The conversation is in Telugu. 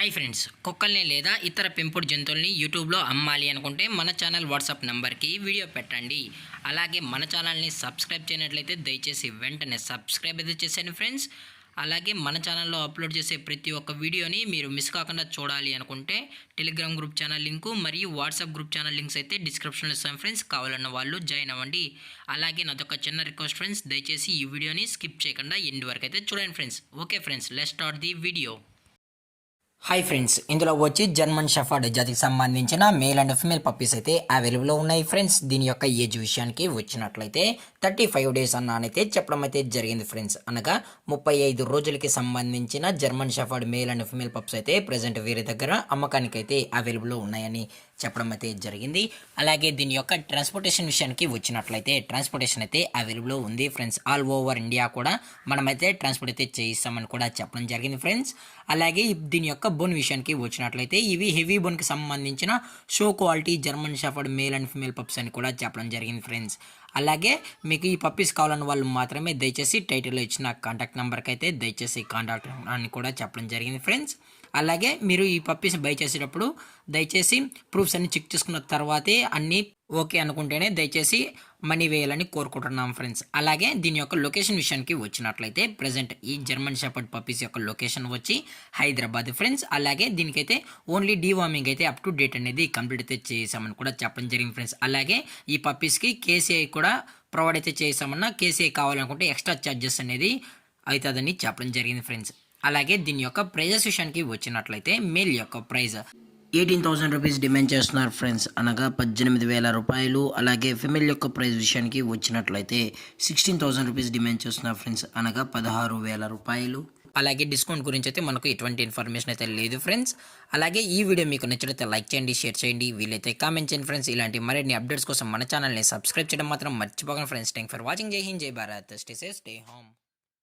హాయ్ ఫ్రెండ్స్, కుక్కల్ని లేదా ఇతర పెంపుడు జంతువుల్ని యూట్యూబ్లో అమ్మాలి అనుకుంటే మన ఛానల్ వాట్సాప్ నెంబర్కి వీడియో పెట్టండి. అలాగే మన ఛానల్ని సబ్స్క్రైబ్ చేయనట్లయితే దయచేసి వెంటనే సబ్స్క్రైబ్ అయితే చేసేయండి ఫ్రెండ్స్. అలాగే మన ఛానల్లో అప్లోడ్ చేసే ప్రతి ఒక్క వీడియోని మీరు మిస్ కాకుండా చూడాలి అనుకుంటే టెలిగ్రామ్ గ్రూప్ ఛానల్ లింకు మరియు వాట్సాప్ గ్రూప్ ఛానల్ లింక్స్ అయితే డిస్క్రిప్షన్లో ఇస్తాం ఫ్రెండ్స్. కావాలన్న వాళ్ళు జాయిన్ అవ్వండి. అలాగే నాదొక చిన్న రిక్వెస్ట్ ఫ్రెండ్స్, దయచేసి ఈ వీడియోని స్కిప్ చేయకుండా ఎండ్ వరకు అయితే చూడండి friends. Okay friends, let's start the video. Hi friends, ఇందులో వచ్చి జర్మన్ షెఫర్డ్ జాతికి సంబంధించిన మేల్ అండ్ ఫిమేల్ పప్పీస్ అయితే అవైలబుల్లో ఉన్నాయి ఫ్రెండ్స్. దీని యొక్క ఏజ్ విషయానికి వచ్చినట్లయితే 35 డేస్ అన్నానైతే చెప్పడం అయితే జరిగింది ఫ్రెండ్స్. అనగా 35 రోజులకి సంబంధించిన German shepherd male and female pups అయితే ప్రజెంట్ వీరి దగ్గర అమ్మకానికి అయితే అవైలబుల్లో ఉన్నాయని చెప్పడం అయితే జరిగింది. అలాగే దీని యొక్క ట్రాన్స్పోర్టేషన్ విషయానికి వచ్చినట్లయితే ట్రాన్స్పోర్టేషన్ అయితే అవైలబుల్లో ఉంది ఫ్రెండ్స్. ఆల్ ఓవర్ ఇండియా కూడా మనమైతే ట్రాన్స్పోర్ట్ అయితే చేయిస్తామని కూడా చెప్పడం జరిగింది ఫ్రెండ్స్. అలాగే దీని యొక్క బోన్ విషయానికి వచ్చినట్లయితే ఇవి హెవీ బోన్కి సంబంధించిన show quality German shepherd male and female pups అని కూడా చెప్పడం జరిగింది ఫ్రెండ్స్. అలాగే మీకు ఈ పప్పీస్ కావాలన్న వాళ్ళు మాత్రమే దయచేసి టైటిల్లో ఇచ్చిన కాంటాక్ట్ నెంబర్కి అయితే దయచేసి కాంటాక్ట్ అని కూడా చెప్పడం జరిగింది ఫ్రెండ్స్. అలాగే మీరు ఈ పప్పీస్ బై చేసేటప్పుడు దయచేసి ప్రూఫ్స్ అన్ని చెక్ చేసుకున్న తర్వాతే అన్నీ ఓకే అనుకుంటేనే దయచేసి మనీ వేయాలని కోరుకుంటున్నాం ఫ్రెండ్స్. అలాగే దీని యొక్క లొకేషన్ విషయానికి వచ్చినట్లయితే ప్రజెంట్ ఈ జర్మన్ షెపర్డ్ పప్పీస్ యొక్క లొకేషన్ వచ్చి హైదరాబాద్ ఫ్రెండ్స్. అలాగే దీనికైతే ఓన్లీ డీవార్మింగ్ అయితే అప్ టు డేట్ అనేది కంప్లీట్ అయితే చేసామని కూడా చెప్పడం జరిగింది ఫ్రెండ్స్. అలాగే ఈ పప్పీస్కి కేసీఐ కూడా ప్రొవైడ్ అయితే చేసామన్నా కేసీఐ కావాలనుకుంటే ఎక్స్ట్రా ఛార్జెస్ అనేది అవుతుందని చెప్పడం జరిగింది ఫ్రెండ్స్. అలాగే దీని యొక్క ప్రైజెస్ విషయానికి వచ్చినట్లయితే మేల్ యొక్క ప్రైజ్ 18,000 రూపీస్ డిమాండ్ చేస్తున్నారు ఫ్రెండ్స్, అనగా 18,000 రూపాయలు. అలాగే ఫిమేల్ యొక్క ప్రైస్ విషయానికి వచ్చినట్లయితే 16,000 రూపీస్ డిమాండ్ చేస్తున్నారు ఫ్రెండ్స్, అనగా 16,000 రూపాయలు. అలాగే డిస్కౌంట్ గురించి అయితే మనకు ఎటువంటి ఇన్ఫర్మేషన్ అయితే లేదు ఫ్రెండ్స్. అలాగే ఈ వీడియో మీకు నచ్చినట్లయితే లైక్ చేయండి, షేర్ చేయండి, వీలైతే కామెంట్ చేయండి ఫ్రెండ్స్. ఇలాంటి మరిన్ని అప్డేట్స్ కోసం మన ఛానల్ని సబ్స్క్రైబ్ చేయడం మాత్రం మర్చిపోకండి ఫ్రెండ్స్. Thank for watching. జై హింద్, జై Bharat, stay safe, stay home.